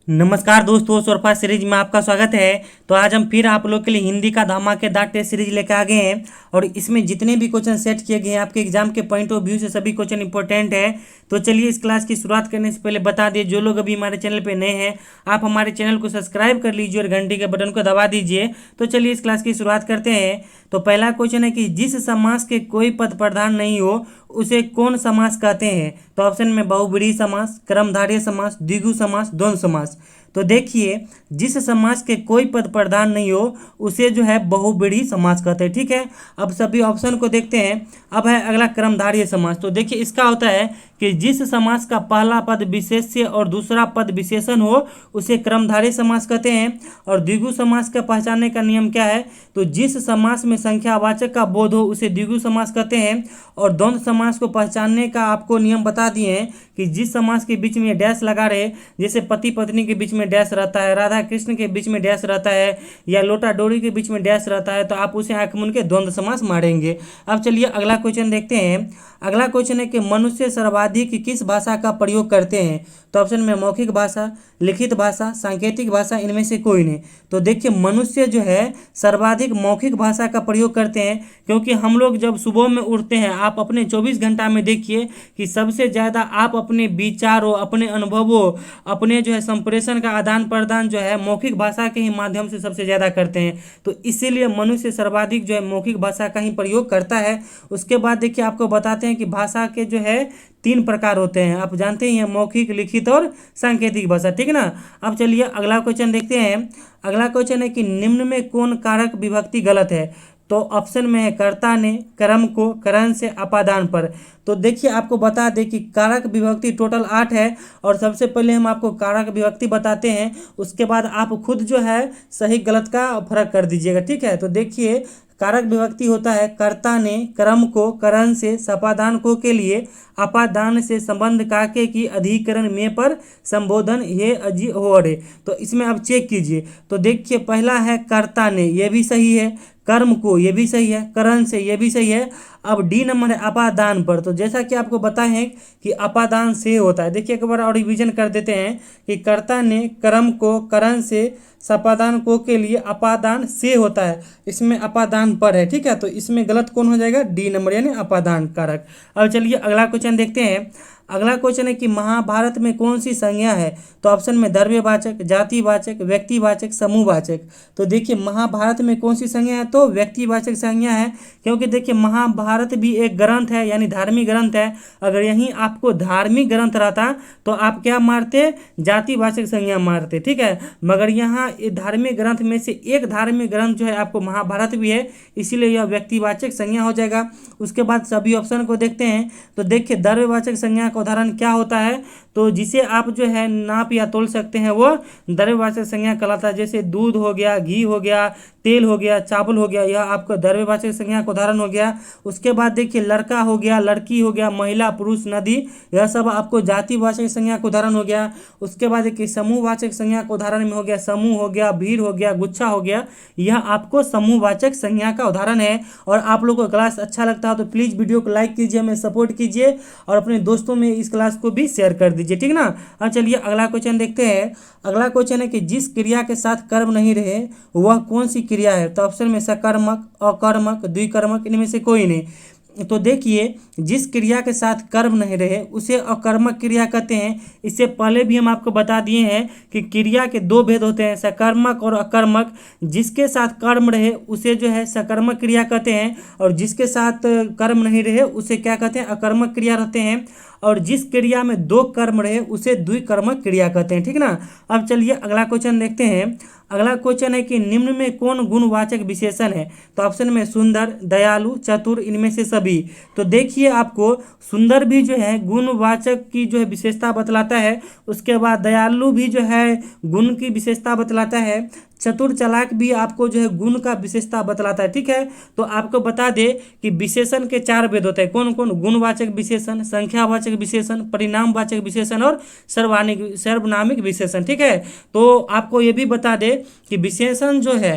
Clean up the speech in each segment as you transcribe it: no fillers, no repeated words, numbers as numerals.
नमस्कार दोस्तों, सोरफा सीरीज में आपका स्वागत है। तो आज हम फिर आप लोग के लिए हिंदी का धमाकेदार टेस्ट सीरीज लेकर आ गए हैं और इसमें जितने भी क्वेश्चन सेट किए गए हैं आपके एग्जाम के पॉइंट ऑफ व्यू से सभी क्वेश्चन इंपॉर्टेंट है। तो चलिए इस क्लास की शुरुआत करने से पहले बता दिए, जो लोग अभी हमारे चैनल पे नए हैं आप हमारे चैनल को सब्सक्राइब कर लीजिए और घंटी के बटन को दबा दीजिए। तो चलिए इस क्लास की शुरुआत करते हैं। तो पहला क्वेश्चन है कि जिस समास के कोई पद प्रधान नहीं हो उसे कौन समास कहते हैं। तो ऑप्शन में बहुब्रीहि समास, कर्मधारय समास, द्विगु समास, द्वंद्व समास। तो देखिए, जिस समास के कोई पद प्रधान नहीं हो उसे जो है बहुब्रीहि समास कहते हैं। ठीक है, अब सभी ऑप्शन को देखते हैं। अब है अगला कर्मधारय समास। तो देखिए इसका होता है कि जिस समास का पहला पद विशेष्य और दूसरा पद विशेषण हो उसे कर्मधारय समास कहते हैं। और द्विगु समास का पहचानने का नियम क्या है, तो जिस समास में संख्यावाचक का बोध हो उसे द्विगु समास कहते हैं। और द्वंद्व समास को पहचानने का आपको नियम बता दिए हैं कि जिस समास के बीच में डैश लगा रहे, जैसे पति पत्नी के बीच में डैश रहता है, राधा कृष्ण के बीच में डैश रहता है, या लोटा डोरी के बीच में डैश रहता है, तो आप उसे आंख मूंद के द्वंद्व समास मारेंगे। अब चलिए अगला क्वेश्चन देखते हैं। अगला क्वेश्चन है कि मनुष्य सर्वाधिक किस भाषा का प्रयोग करते हैं। तो ऑप्शन में मौखिक भाषा, लिखित भाषा, सांकेतिक भाषा, इनमें से कोई नहीं। तो देखिए मनुष्य जो है सर्वाधिक मौखिक भाषा का प्रयोग करते हैं, क्योंकि हम लोग जब सुबह में उठते हैं आप अपने 24 घंटा में देखिए कि सबसे ज़्यादा आप अपने विचारों, अपने अनुभवों, अपने जो है संप्रेषण का आदान प्रदान जो है मौखिक भाषा के ही माध्यम से सबसे ज़्यादा करते हैं। तो इसीलिए मनुष्य सर्वाधिक जो है मौखिक भाषा का ही प्रयोग करता है। उसके बाद देखिए आपको बताते हैं कि भाषा के जो है 3 प्रकार होते हैं, आप जानते ही हैं, मौखिक, लिखित और सांकेतिक भाषा। ठीक है ना। अब चलिए अगला क्वेश्चन देखते हैं। अगला क्वेश्चन है कि निम्न में कौन कारक विभक्ति गलत है। तो ऑप्शन में है कर्ता ने, कर्म को, करण से, अपादान पर। तो देखिए आपको बता दें कि कारक विभक्ति टोटल 8 है और सबसे पहले हम आपको कारक विभक्ति बताते हैं, उसके बाद आप खुद जो है सही गलत का फर्क कर दीजिएगा। ठीक है, तो देखिए कारक विभक्ति होता है कर्ता ने, कर्म को, करण से, सपादान को के लिए, अपादान से, संबंध काके की, अधिकरण में पर, संबोधन हे अजी हो अरे। तो इसमें आप चेक कीजिए। तो देखिए पहला है कर्ता ने, ये भी सही है, कर्म को ये भी सही है, करण से ये भी सही है। अब डी नंबर है अपादान पर। तो जैसा कि आपको बताए हैं कि अपादान से होता है, देखिए एक बार और रिवीजन कर देते हैं कि कर्ता ने, कर्म को, करण से, सपादान को के लिए, अपादान से होता है, इसमें अपादान पर है। ठीक है, तो इसमें गलत कौन हो जाएगा, डी नंबर यानी अपादान कारक। अब चलिए अगला क्वेश्चन देखते हैं। अगला क्वेश्चन है कि महाभारत में कौन सी संज्ञा है। तो ऑप्शन में द्रव्यवाचक, जातिवाचक, व्यक्तिवाचक, समूहवाचक। तो देखिए महाभारत में कौन सी संज्ञा है, तो व्यक्तिवाचक संज्ञा है, क्योंकि देखिए महाभारत भी एक ग्रंथ है यानी धार्मिक ग्रंथ है। अगर यहीं आपको धार्मिक ग्रंथ रहता तो आप क्या मारते, जातिवाचक संज्ञा मारते। ठीक है, मगर यहाँ धार्मिक ग्रंथ में से एक धार्मिक ग्रंथ जो है आपको महाभारत भी है, इसीलिए यह व्यक्तिवाचक संज्ञा हो जाएगा। उसके बाद सभी ऑप्शन को देखते हैं। तो देखिए द्रव्यवाचक संज्ञा उदाहरण क्या होता है, तो जिसे आप जो है नाप या तोल सकते हैं वो द्रव्यवाचक संज्ञा कहलाता है। जैसे दूध हो गया, घी हो गया, तेल हो गया, चावल हो गया, यह आपका द्रव्यवाचक संज्ञा का उदाहरण हो गया। उसके बाद देखिए लड़का हो गया, लड़की हो गया, महिला, पुरुष, नदी, यह सब आपको जातिवाचक संज्ञा का उदाहरण हो गया। उसके बाद देखिए समूहवाचक संज्ञा का उदाहरण में हो गया समूह हो गया, भीड़ हो गया, गुच्छा हो गया, यह आपको समूहवाचक संज्ञा का उदाहरण है। और आप लोगों को क्लास अच्छा लगता है तो प्लीज़ वीडियो को लाइक कीजिए, हमें सपोर्ट कीजिए और अपने दोस्तों में इस क्लास को भी शेयर कर दीजिए। ठीक ना। अब चलिए अगला क्वेश्चन देखते हैं। अगला क्वेश्चन है कि जिस क्रिया के साथ कर्म नहीं रहे वह कौन सी क्रिया है। तो ऑप्शन में सकर्मक, अकर्मक, द्विकर्मक, इनमें से कोई नहीं। तो देखिए जिस क्रिया के साथ कर्म नहीं रहे उसे अकर्मक क्रिया कहते हैं। इससे पहले भी हम आपको बता दिए हैं कि क्रिया के 2 भेद होते हैं, सकर्मक और अकर्मक। जिसके साथ कर्म रहे उसे जो है सकर्मक क्रिया कहते हैं और जिसके साथ कर्म नहीं रहे उसे क्या कहते हैं, अकर्मक क्रिया रहते हैं। और जिस क्रिया में 2 कर्म रहे उसे द्विकर्मक क्रिया कहते हैं। ठीक ना। अब चलिए अगला क्वेश्चन देखते हैं। अगला क्वेश्चन है कि निम्न में कौन गुणवाचक विशेषण है। तो ऑप्शन में सुंदर, दयालु, चतुर, इनमें से सभी। तो देखिए आपको सुंदर भी जो है गुणवाचक की जो है विशेषता बतलाता है। उसके बाद दयालु भी जो है गुण की विशेषता बतलाता है, चतुर चालाक भी आपको जो है गुण का विशेषता बतलाता है। ठीक है, तो आपको बता दे कि विशेषण के 4 भेद होते हैं। कौन कौन? गुणवाचक विशेषण, संख्यावाचक विशेषण, परिणामवाचक विशेषण और सर्वनामिक विशेषण। ठीक है, तो आपको ये भी बता दे कि विशेषण जो है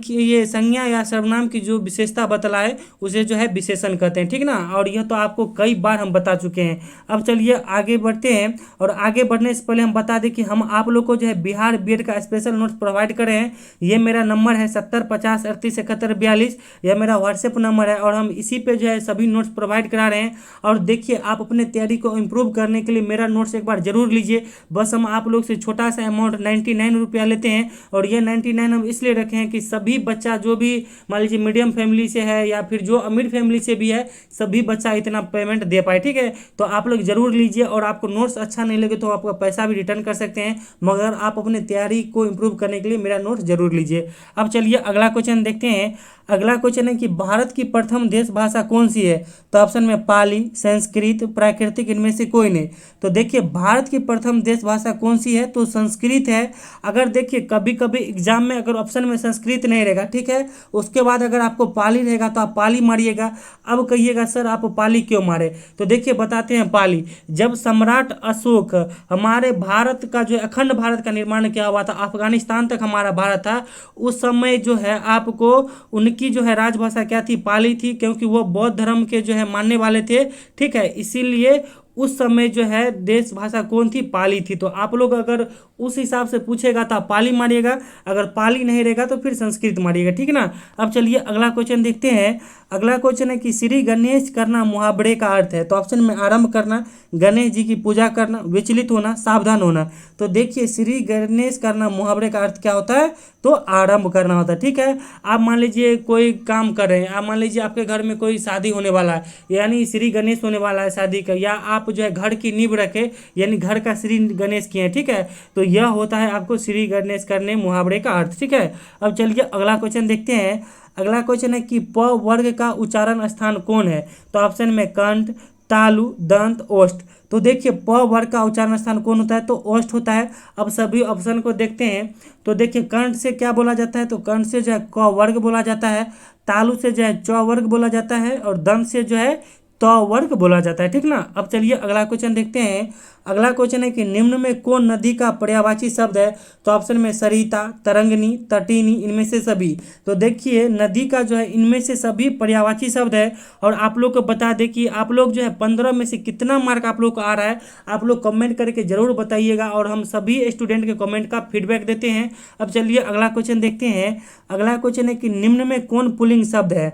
ये संज्ञा या सर्वनाम की जो विशेषता बतलाए उसे जो है विशेषण कहते हैं। ठीक ना, और यह तो आपको कई बार हम बता चुके हैं। अब चलिए आगे बढ़ते हैं, और आगे बढ़ने से पहले हम बता दें कि हम आप लोग को जो है बिहार बीएड का स्पेशल नोट्स प्रोवाइड करे हैं। ये मेरा नंबर है 7050387142। यह मेरा व्हाट्सएप नंबर है, और हम इसी पे जो है सभी नोट्स प्रोवाइड करा रहे हैं। और देखिए, आप अपने तैयारी को इम्प्रूव करने के लिए मेरा नोट्स एक बार जरूर लीजिए। बस हम आप लोग से छोटा सा अमाउंट 99 रुपया लेते हैं, और ये 99 हम इसलिए रखे हैं कि सभी बच्चा जो भी मान लीजिए मीडियम फैमिली से है या फिर जो अमीर फैमिली से भी है, सभी बच्चा इतना पेमेंट दे पाए। ठीक है, तो आप लोग जरूर लीजिए, और आपको नोट्स अच्छा नहीं लगे तो आपका पैसा भी रिटर्न कर सकते हैं, मगर आप अपने तैयारी को इम्प्रूव करने के लिए मेरा नोट्स जरूर लीजिए। अब चलिए अगला क्वेश्चन देखते हैं। अगला क्वेश्चन है कि भारत की प्रथम देश भाषा कौन सी है? तो ऑप्शन में पाली, संस्कृत, प्राकृतिक, इनमें से कोई नहीं। तो देखिए, भारत की प्रथम देश भाषा कौन सी है? तो संस्कृत है। अगर देखिए कभी कभी एग्जाम में अगर ऑप्शन में संस्कृत नहीं रहेगा, ठीक है, उसके बाद अगर आपको पाली रहेगा तो आप पाली मारिएगा। अब कहिएगा सर आप पाली क्यों मारे? तो देखिए बताते हैं। पाली, जब सम्राट अशोक हमारे भारत का जो अखंड भारत का निर्माण किया हुआ था, अफगानिस्तान तक हमारा भारत था, उस समय जो है आपको उनकी जो है राजभाषा क्या थी? पाली थी, क्योंकि वो बौद्ध धर्म के जो है मानने वाले थे। ठीक है, इसीलिए उस समय जो है देश भाषा कौन थी? पाली थी। तो आप लोग अगर उस हिसाब से पूछेगा तो आप पाली मारिएगा, अगर पाली नहीं रहेगा तो फिर संस्कृत मारिएगा। ठीक है ना। अब चलिए अगला क्वेश्चन देखते हैं। अगला क्वेश्चन है कि श्री गणेश करना मुहावरे का अर्थ है। तो ऑप्शन में आरंभ करना, गणेश जी की पूजा करना, विचलित होना, सावधान होना। तो देखिए, श्री गणेश करना मुहावरे का अर्थ क्या होता है? तो आरंभ करना होता है। ठीक है, आप मान लीजिए कोई काम कर रहे हैं, आप मान लीजिए आपके घर में कोई शादी होने वाला है, यानी श्री गणेश होने वाला है शादी का, या आप जो है घर की नींव रखे यानी घर का श्री गणेश किए हैं। ठीक है, तो यह होता है आपको श्री गणेश करने मुहावरे का अर्थ। ठीक है, अब चलिए अगला क्वेश्चन देखते हैं। अगला क्वेश्चन है कि प वर्ग का उच्चारण स्थान कौन है? तो ऑप्शन में कंठ, तालु, दंत, ओष्ठ। तो देखिए, प वर्ग का उच्चारण स्थान कौन होता है? तो ओष्ठ होता है। अब सभी ऑप्शन को देखते हैं। तो देखिए, कंठ से क्या बोला जाता है? तो कंठ से जो है क वर्ग बोला जाता है, तालु से जो है च वर्ग बोला जाता है, और दंत से जो है त वर्ग बोला जाता है। ठीक ना। अब चलिए अगला क्वेश्चन देखते हैं। अगला क्वेश्चन है कि निम्न में कौन नदी का पर्यायवाची शब्द है? तो ऑप्शन में सरिता, तरंगनी, तटीनी, इनमें से सभी। तो देखिए, नदी का जो है इनमें से सभी पर्यायवाची शब्द है। और आप लोग को बता दें कि आप लोग जो है 15 में से कितना मार्क आप लोग को आ रहा है, आप लोग कमेंट करके जरूर बताइएगा, और हम सभी स्टूडेंट के कमेंट का फीडबैक देते हैं। अब चलिए अगला क्वेश्चन देखते हैं। अगला क्वेश्चन है कि निम्न में कौन पुल्लिंग शब्द है?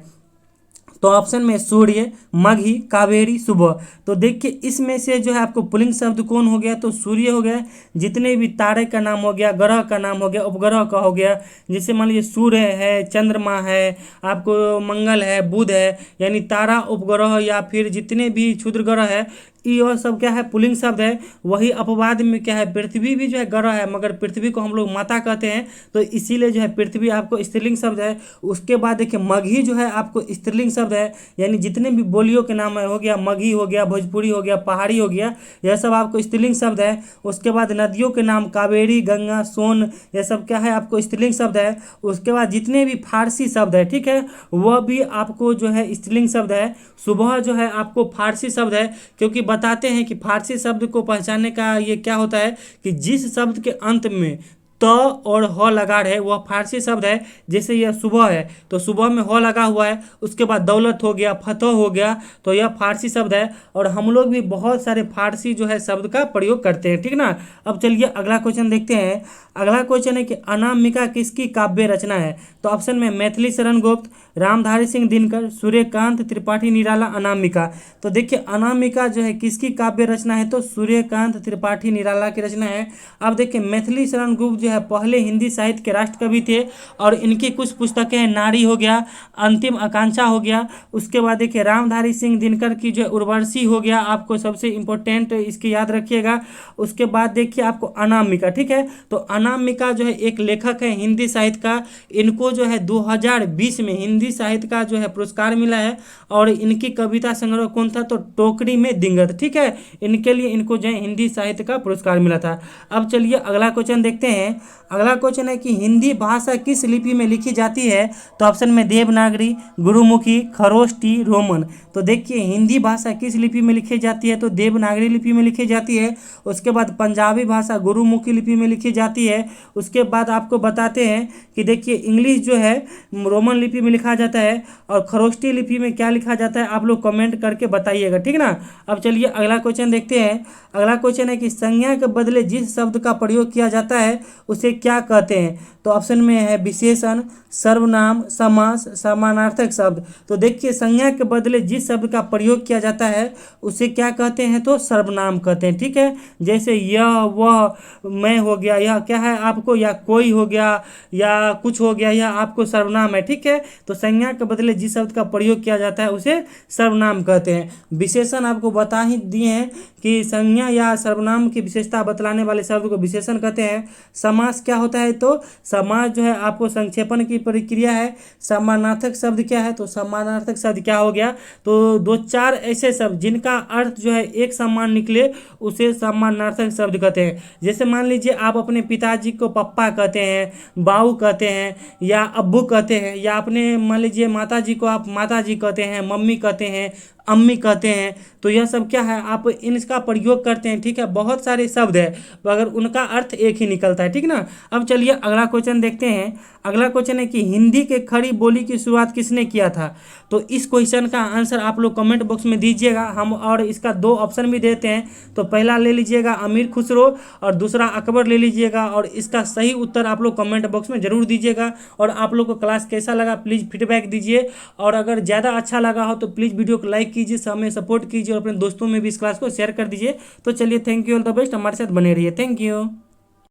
तो ऑप्शन में सूर्य, मघी, कावेरी, सुबह। तो देखिए, इसमें से जो है आपको पुल्लिंग शब्द कौन हो गया? तो सूर्य हो गया। जितने भी तारे का नाम हो गया, ग्रह का नाम हो गया, उपग्रह का हो गया, जैसे मान लीजिए सूर्य है, चंद्रमा है, आपको मंगल है, बुध है, यानी तारा, उपग्रह, या फिर जितने भी क्षुद्र ग्रह है, ये सब क्या है? पुल्लिंग शब्द है। वही अपवाद में क्या है? पृथ्वी भी जो है ग्रह है, मगर पृथ्वी को हम लोग माता कहते हैं, तो इसीलिए जो है पृथ्वी आपको स्त्रीलिंग शब्द है। उसके बाद देखिए, मगही जो है आपको स्त्रीलिंग शब्द है, यानी जितने भी बोलियों के नाम है, हो गया मगही, हो गया भोजपुरी, हो गया पहाड़ी, हो गया, यह सब आपको स्त्रीलिंग शब्द है। उसके बाद नदियों के नाम कावेरी, गंगा, सोन, यह सब क्या है? आपको स्त्रीलिंग शब्द है। उसके बाद जितने भी फारसी शब्द है, ठीक है, वह भी आपको जो है स्त्रीलिंग शब्द है। सुबह जो है आपको फारसी शब्द है, क्योंकि बताते हैं कि फारसी शब्द को पहचानने का ये क्या होता है कि जिस शब्द के अंत में त और ह लगा है वह फारसी शब्द है। जैसे यह सुबह है तो सुबह में ह लगा हुआ है, उसके बाद दौलत हो गया, फतह हो गया, तो यह फारसी शब्द है। और हम लोग भी बहुत सारे फारसी जो है शब्द का प्रयोग करते हैं। ठीक ना। अब चलिए अगला क्वेश्चन देखते हैं। अगला क्वेश्चन है कि अनामिका किसकी काव्य रचना है? तो ऑप्शन में मैथिली शरण गुप्त, रामधारी सिंह दिनकर, सूर्यकांत त्रिपाठी निराला, अनामिका। तो देखिए, अनामिका जो है किसकी काव्य रचना है? तो सूर्यकांत त्रिपाठी निराला की रचना है। अब देखिए, मैथिली शरण गुप्त जो है पहले हिंदी साहित्य के राष्ट्र कवि थे, और इनकी कुछ पुस्तकें हैं, नारी हो गया, अंतिम आकांक्षा हो गया। उसके बाद देखिए, रामधारी सिंह दिनकर की जो उर्वशी हो गया, आपको सबसे इंपॉर्टेंट इसकी याद रखिएगा। उसके बाद देखिए आपको अनामिका, ठीक है, तो अनामिका जो है एक लेखक है हिंदी साहित्य का। इनको जो है 2020 में हिंदी साहित्य का जो है पुरस्कार मिला है, और इनकी कविता संग्रह कौन था? तो टोकरी में दिंगत। ठीक है, इनके लिए इनको जो है हिंदी साहित्य का पुरस्कार मिला था। अब चलिए अगला क्वेश्चन देखते हैं। अगला क्वेश्चन है कि हिंदी भाषा किस लिपि में लिखी जाती है? तो ऑप्शन में देवनागरी, गुरुमुखी, खरोष्टी, रोमन। तो देखिए हिंदी भाषा किस लिपि में लिखी जाती है? तो देवनागरी लिपि में लिखी जाती है। उसके बाद पंजाबी भाषा गुरुमुखी लिपि में लिखी जाती है। उसके बाद आपको बताते हैं कि देखिए इंग्लिश जो है रोमन लिपि में लिखा जाता है, और खरोष्टी लिपि में क्या लिखा जाता है आप लोग कमेंट करके बताइएगा, ठीक ना। अब चलिए अगला क्वेश्चन देखते हैं। अगला क्वेश्चन है कि संज्ञा के बदले जिस शब्द का प्रयोग किया जाता है उसे क्या कहते हैं? तो ऑप्शन में है विशेषण, सर्वनाम, समास, समानार्थक शब्द। तो देखिए संज्ञा के बदले जिस शब्द का प्रयोग किया जाता है उसे क्या कहते हैं? तो सर्वनाम कहते हैं, ठीक है। जैसे यह, वह, मैं हो गया, यह क्या है आपको, या कोई हो गया, या कुछ हो गया, यह आपको सर्वनाम है, ठीक है। तो संज्ञा के बदले जिस शब्द का प्रयोग किया जाता है उसे सर्वनाम कहते हैं। विशेषण आपको बता ही दिए हैं कि संज्ञा या सर्वनाम की विशेषता बतलाने वाले शब्द को विशेषण कहते हैं। समास क्या होता है? तो समास जो है आपको संक्षेपण की प्रक्रिया है। समानार्थक शब्द क्या है? तो समानार्थक शब्द क्या हो गया? तो दो चार ऐसे शब्द जिनका अर्थ जो है एक समान निकले उसे समानार्थक शब्द कहते हैं। जैसे मान लीजिए आप अपने पिताजी को पप्पा कहते हैं, बाऊ कहते हैं, या अब्बू कहते हैं, या अपने मान लीजिए माता जी को आप माता जी कहते हैं, मम्मी कहते हैं, अम्मी कहते हैं। तो यह सब क्या है, आप इनका प्रयोग करते हैं, ठीक है। बहुत सारे शब्द है मगर उनका अर्थ एक ही निकलता है, ठीक ना। अब चलिए अगला क्वेश्चन देखते हैं। अगला क्वेश्चन है कि हिंदी के खड़ी बोली की शुरुआत किसने किया था? तो इस क्वेश्चन का आंसर आप लोग कमेंट बॉक्स में दीजिएगा, हम और इसका दो ऑप्शन भी देते हैं। तो पहला ले लीजिएगा अमीर खुसरो और दूसरा अकबर ले लीजिएगा, और इसका सही उत्तर आप लोग कमेंट बॉक्स में जरूर दीजिएगा। और आप लोग को क्लास कैसा लगा प्लीज़ फीडबैक दीजिए, और अगर ज़्यादा अच्छा लगा हो तो प्लीज़ वीडियो को लाइक कीजिए, हमें सपोर्ट कीजिए और अपने दोस्तों में भी इस क्लास को शेयर कर दीजिए। तो चलिए thank you, all the best, हमारे साथ बने रहिए, थैंक यू।